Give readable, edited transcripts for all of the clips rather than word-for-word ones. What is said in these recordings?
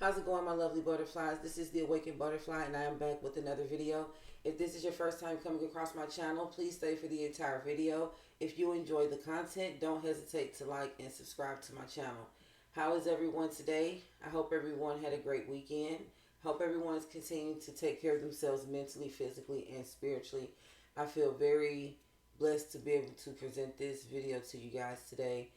How's it going, my lovely butterflies? This is the Awakened Butterfly, and I am back with another video. If this is your first time coming across my channel, please stay for the entire video. If you enjoy the content, don't hesitate to like and subscribe to my channel. How is everyone today? I hope everyone had a great weekend. Hope everyone is continuing to take care of themselves mentally, physically, and spiritually. I feel very blessed to be able to present this video to you guys today.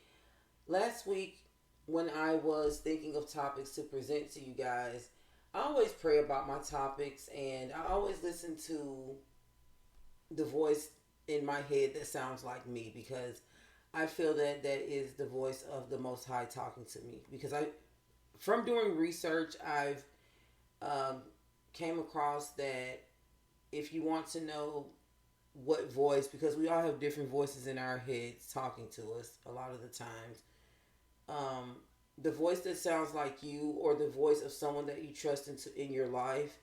Last week, when I was thinking of topics to present to you guys, I always pray about my topics and I always listen to the voice in my head that sounds like me, because I feel that that is the voice of the Most High talking to me. Because from doing research, I've um, came across that if you want to know what voice, because we all have different voices in our heads talking to us a lot of the times, um, the voice that sounds like you or the voice of someone that you trust in your life,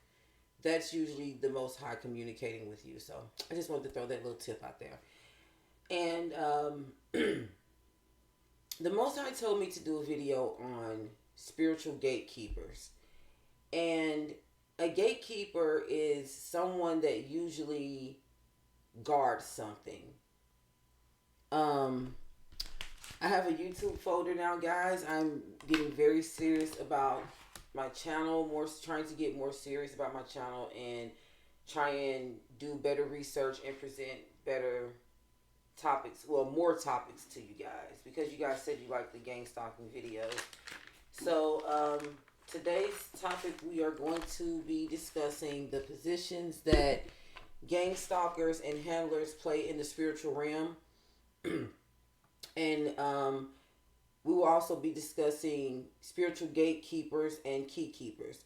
that's usually the Most High communicating with you. So I just wanted to throw that little tip out there. And the Most High told me to do a video on spiritual gatekeepers. And a gatekeeper is someone that usually guards something. Um, I have a YouTube folder now, guys. I'm getting very serious about my channel, more trying to get more serious about my channel and try and do better research and present better topics, well, more topics to you guys, because you guys said you like the gang stalking videos. So, today's topic, we are going to be discussing the positions that gang stalkers and handlers play in the spiritual realm. And we will also be discussing spiritual gatekeepers and keykeepers.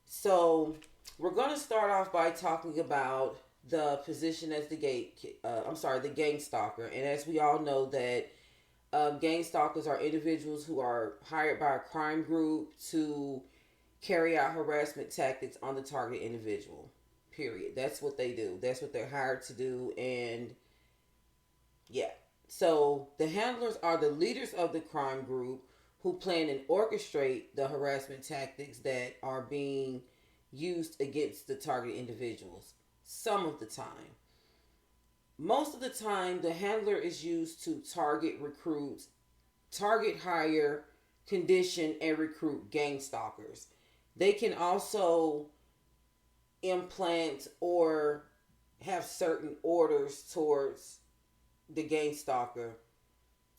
So we're going to start off by talking about the position as the the gang stalker. And as we all know that gang stalkers are individuals who are hired by a crime group to carry out harassment tactics on the target individual. Period. That's what they do. That's what they're hired to do. And yeah. So the handlers are the leaders of the crime group who plan and orchestrate the harassment tactics that are being used against the target individuals. Some of the time. Most of the time, the handler is used to target recruits, target hire, condition, and recruit gang stalkers. They can also implant or have certain orders towards the gang stalker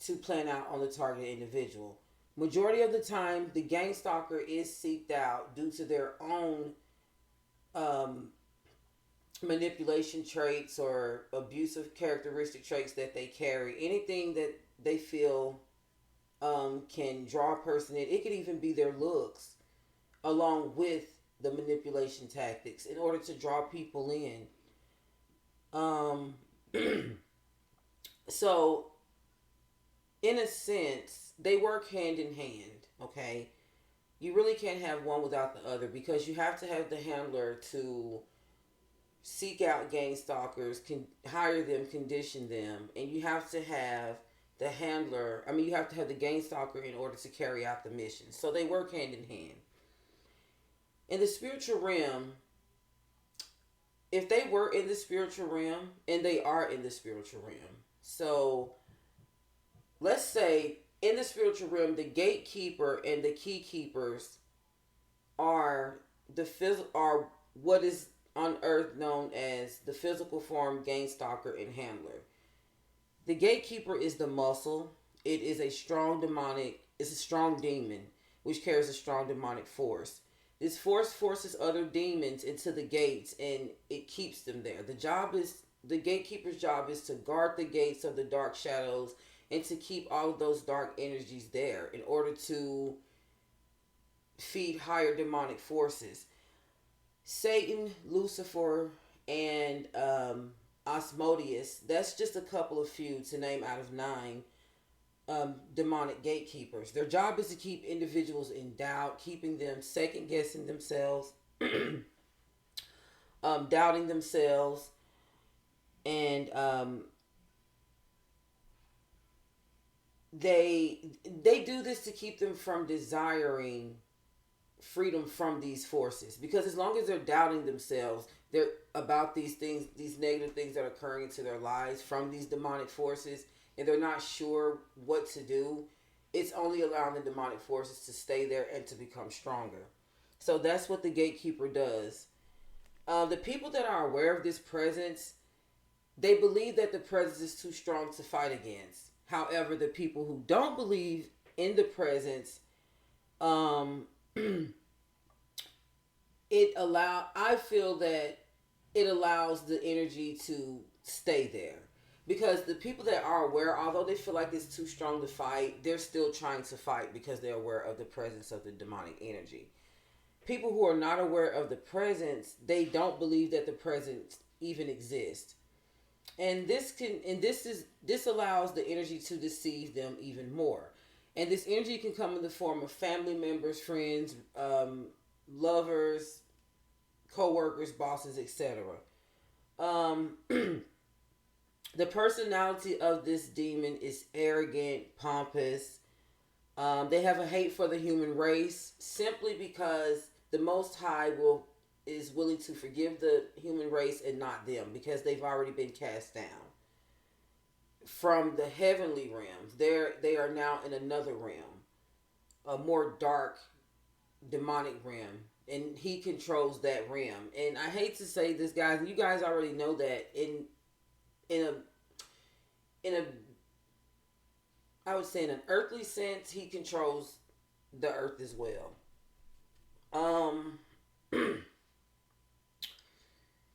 to plan out on the target individual. Majority of the time, the gang stalker is seeked out due to their own um, manipulation traits or abusive characteristic traits that they carry. Anything that they feel can draw a person in. It could even be their looks, along with the manipulation tactics, in order to draw people in. Um, so in a sense, they work hand in hand, okay? You really can't have one without the other, because you have to have the handler to seek out gang stalkers, can hire them, condition them, and you have to have the handler, you have to have the gang stalker in order to carry out the mission. So they work hand in hand. In the spiritual realm, if they were in the spiritual realm, and they are in the spiritual realm, so let's say in the spiritual realm, the gatekeeper and the keykeepers are are what is on earth known as the physical form gang stalker and handler. The gatekeeper is the muscle. It is a strong it's a strong demon which carries a strong demonic force. This force forces other demons into the gates and it keeps them there. The gatekeeper's job is to guard the gates of the dark shadows and to keep all of those dark energies there in order to feed higher demonic forces. Satan, Lucifer, and Asmodeus, that's just a couple of few to name out of 9 demonic gatekeepers. Their job is to keep individuals in doubt, keeping them second guessing themselves, doubting themselves, and they do this to keep them from desiring freedom from these forces, because as long as they're doubting themselves, they're about these things, these negative things that are occurring into their lives from these demonic forces, and they're not sure what to do, it's only allowing the demonic forces to stay there and to become stronger. So that's what the gatekeeper does. The people that are aware of this presence, they believe that the presence is too strong to fight against. However, the people who don't believe in the presence, um, I feel that it allows the energy to stay there. Because the people that are aware, although they feel like it's too strong to fight, they're still trying to fight because they're aware of the presence of the demonic energy. People who are not aware of the presence, they don't believe that the presence even exists. And this allows the energy to deceive them even more. And this energy can come in the form of family members, friends, lovers, co-workers, bosses, etc. Um, the personality of this demon is arrogant, pompous. They have a hate for the human race simply because the Most High is willing to forgive the human race and not them, because they've already been cast down from the heavenly realms. They are now in another realm, a more dark, demonic realm, and he controls that realm. And I hate to say this, guys, and you guys already know that in a in a I would say in an earthly sense, he controls the earth as well. Um,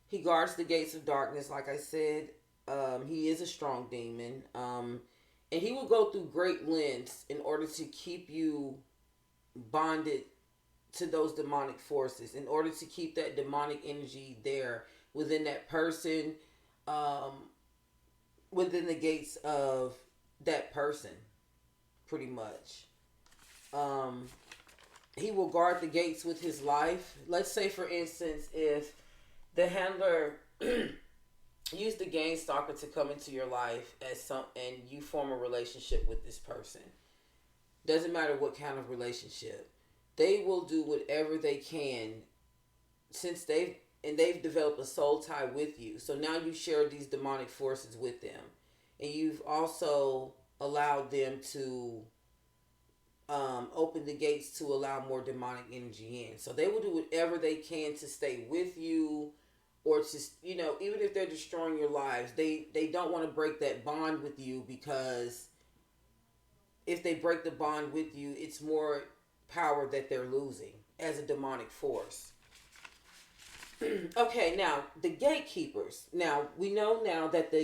he guards the gates of darkness, like I said. He is a strong demon. And he will go through great lengths in order to keep you bonded to those demonic forces, in order to keep that demonic energy there within that person, um, within the gates of that person, pretty much. Um, he will guard the gates with his life. Let's say, for instance, if the handler used the Gangstalker to come into your life and you form a relationship with this person. Doesn't matter what kind of relationship. They will do whatever they can, since they've developed a soul tie with you. So now you share these demonic forces with them. And you've also allowed them to open the gates to allow more demonic energy in. So they will do whatever they can to stay with you, or to, even if they're destroying your lives, they don't want to break that bond with you, because if they break the bond with you, it's more power that they're losing as a demonic force. Okay, now the gatekeepers. Now we know now that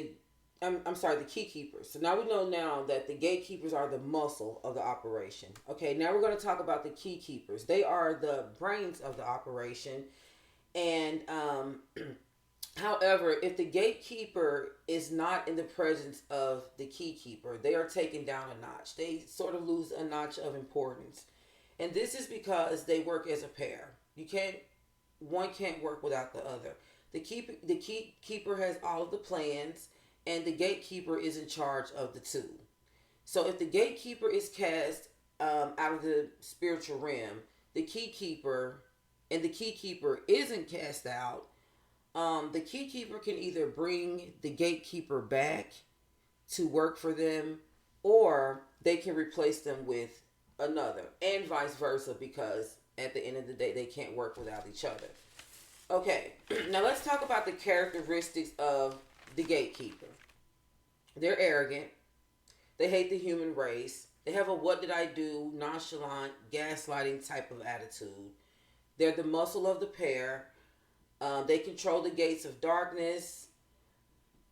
I'm sorry, the keykeepers. So now we know now that the gatekeepers are the muscle of the operation. Okay, now we're going to talk about the keykeepers. They are the brains of the operation. And however, if the gatekeeper is not in the presence of the keykeeper, they are taken down a notch. They sort of lose a notch of importance. And this is because they work as a pair. One can't work without the other. The keykeeper has all of the plans, and the gatekeeper is in charge of the two. So if the gatekeeper is cast out of the spiritual realm, the keykeeper isn't cast out, the keykeeper can either bring the gatekeeper back to work for them, or they can replace them with another, and vice versa, because at the end of the day, they can't work without each other. Okay, now let's talk about the characteristics of the gatekeeper. They're arrogant. They hate the human race. They have a what did I do, nonchalant, gaslighting type of attitude. They're the muscle of the pair. They control the gates of darkness.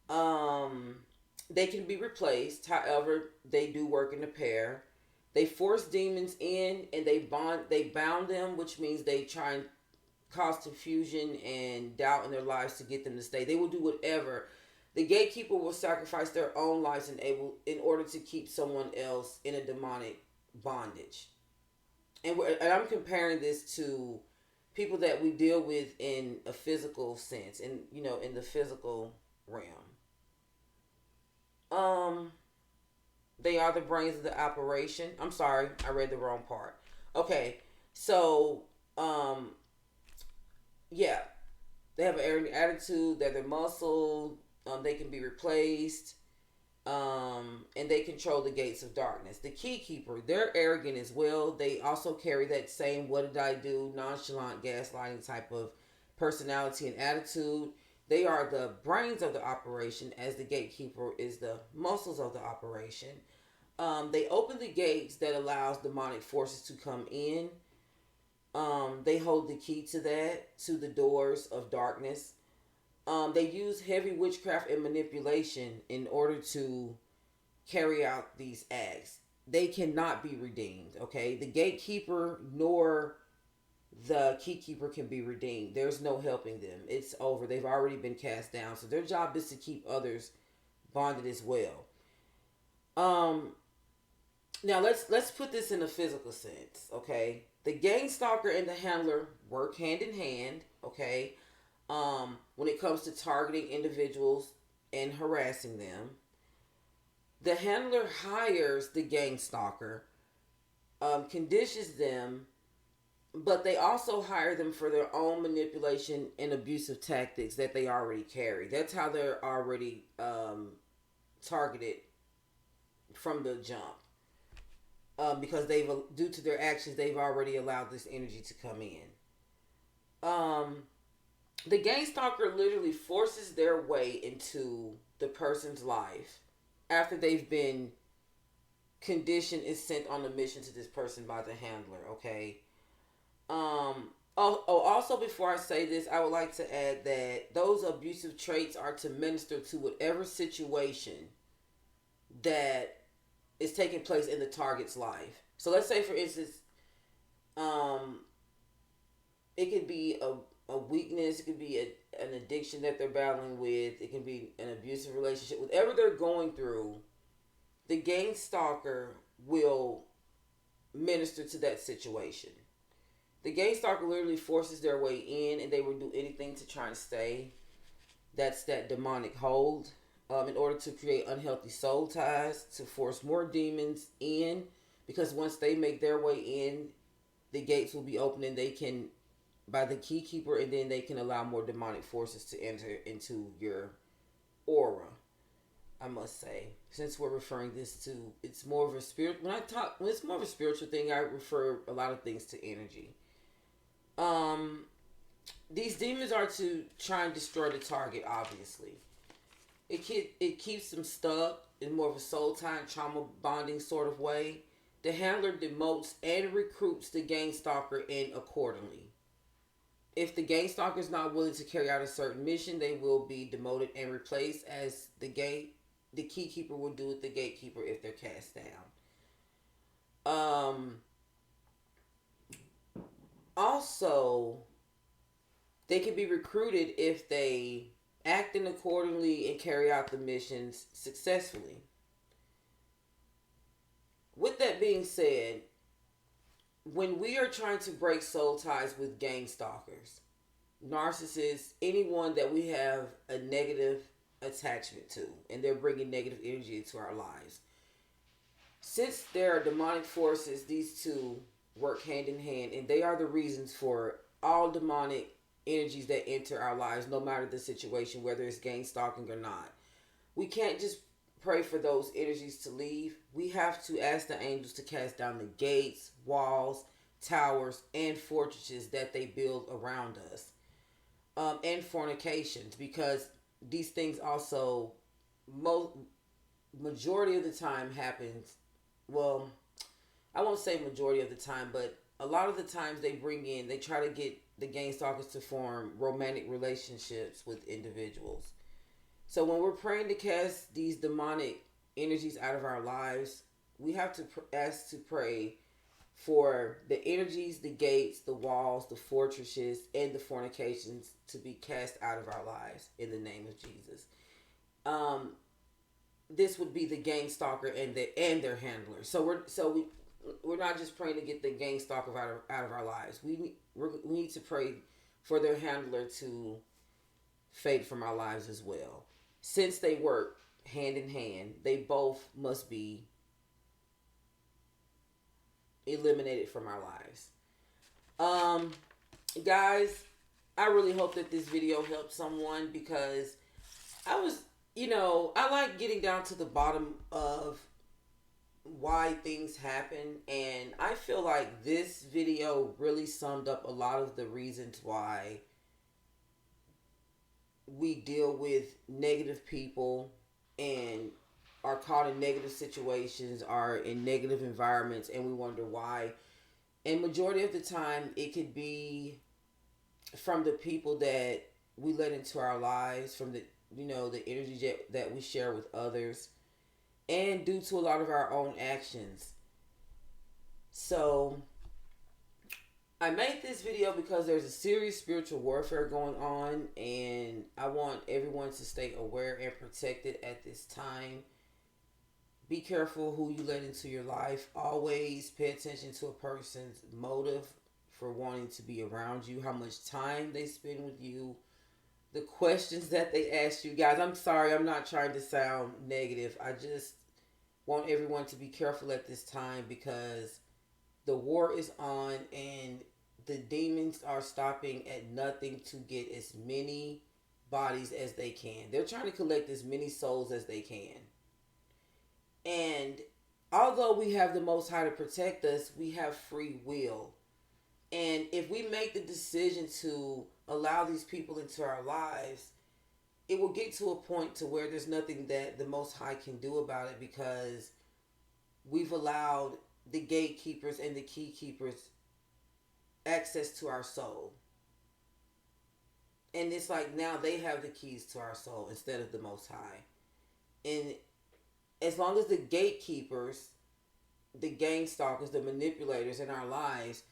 They can be replaced. However, they do work in a pair. They force demons in, and they bound them, which means they try and cause confusion and doubt in their lives to get them to stay. They will do whatever. The gatekeeper will sacrifice their own lives in order to keep someone else in a demonic bondage. And I'm comparing this to people that we deal with in a physical sense, in the physical realm. They are the brains of the operation. I'm sorry, I read the wrong part. Okay, so Um, yeah, they have an arrogant attitude. They're the muscle. They can be replaced. And they control the gates of darkness. The Keykeeper, they're arrogant as well. They also carry that same "what did I do?" nonchalant, gaslighting type of personality and attitude. They are the brains of the operation, as the Gatekeeper is the muscles of the operation. They open the gates that allows demonic forces to come in. They hold the key to that, to the doors of darkness. They use heavy witchcraft and manipulation in order to carry out these acts. They cannot be redeemed, okay? The Gatekeeper nor the Keykeeper can be redeemed. There's no helping them. It's over. They've already been cast down. So their job is to keep others bonded as well. Um Now let's put this in a physical sense, okay? The Gangstalker and the Handler work hand in hand, okay? When it comes to targeting individuals and harassing them. The Handler hires the Gangstalker, conditions them, but they also hire them for their own manipulation and abusive tactics that they already carry. That's how they're already targeted from the jump. Because they've, due to their actions, they've already allowed this energy to come in. The Gangstalker literally forces their way into the person's life after they've been conditioned and sent on a mission to this person by the Handler. Okay. Also, before I say this, I would like to add that those abusive traits are to minister to whatever situation that is taking place in the target's life. So let's say, for instance, it could be a weakness, it could be an addiction that they're battling with, it can be an abusive relationship, whatever they're going through, the Gangstalker will minister to that situation. The Gangstalker literally forces their way in, and they will do anything to try and stay. That's that demonic hold. In order to create unhealthy soul ties, to force more demons in, because once they make their way in, the gates will be open and they can, by the Keykeeper, and then they can allow more demonic forces to enter into your aura. I must say, since we're referring this to, it's more of a spirit. When it's more of a spiritual thing, I refer a lot of things to energy. These demons are to try and destroy the target. Obviously, it keeps them stuck in more of a soul tie, trauma bonding sort of way. The Handler demotes and recruits the Gangstalker in accordingly. If the Gangstalker is not willing to carry out a certain mission, they will be demoted and replaced, as the Keykeeper will do with the Gatekeeper if they're cast down. Also, they can be recruited if they act in accordingly and carry out the missions successfully. With that being said, when we are trying to break soul ties with Gangstalkers, narcissists, anyone that we have a negative attachment to, and they're bringing negative energy into our lives, since there are demonic forces, these two work hand in hand, and they are the reasons for all demonic energies that enter our lives, no matter the situation, whether it's gangstalking or not. We can't just pray for those energies to leave. We have to ask the angels to cast down the gates, walls, towers, and fortresses that they build around us, and fornications, because these things also, majority of the time happens. Well, I won't say majority of the time, but a lot of the times they try to get the Gangstalkers to form romantic relationships with individuals. So when we're praying to cast these demonic energies out of our lives, we have to ask to pray for the energies, the gates, the walls, the fortresses, and the fornications to be cast out of our lives in the name of Jesus. This would be the Gangstalker and their handler. So we're not just praying to get the Gangstalker out of our lives. We need to pray for their handler to fade from our lives as well. Since they work hand in hand, they both must be eliminated from our lives. guys, I really hope that this video helped someone, because I was, I like getting down to the bottom of why things happen, and I feel like this video really summed up a lot of the reasons why we deal with negative people and are caught in negative situations, are in negative environments, and we wonder why. And majority of the time it could be from the people that we let into our lives, from the the energy that we share with others, and due to a lot of our own actions. So I made this video because there's a serious spiritual warfare going on, and I want everyone to stay aware and protected at this time. Be careful who you let into your life. Always pay attention to a person's motive for wanting to be around you, how much time they spend with you, the questions that they ask you. Guys, I'm sorry, I'm not trying to sound negative. I just want everyone to be careful at this time, because the war is on, and the demons are stopping at nothing to get as many bodies as they can. They're trying to collect as many souls as they can. And although we have the Most High to protect us, we have free will. And if we make the decision to allow these people into our lives, it will get to a point to where there's nothing that the Most High can do about it, because we've allowed the gatekeepers and the keykeepers access to our soul. And it's like now they have the keys to our soul instead of the Most High. And as long as the gatekeepers, the gangstalkers, the manipulators in our lives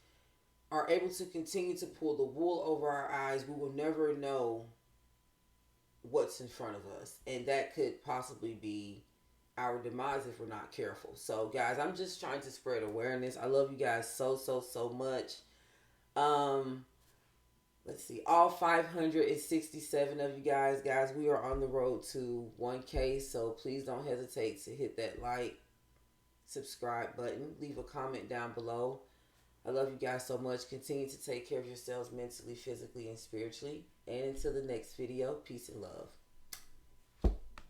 are able to continue to pull the wool over our eyes, we will never know what's in front of us. And that could possibly be our demise if we're not careful. So guys, I'm just trying to spread awareness. I love you guys so much. Let's see, all 567 of you guys, we are on the road to 1K. So please don't hesitate to hit that like, subscribe button, leave a comment down below. I love you guys so much. Continue to take care of yourselves mentally, physically, and spiritually. And until the next video, peace and love.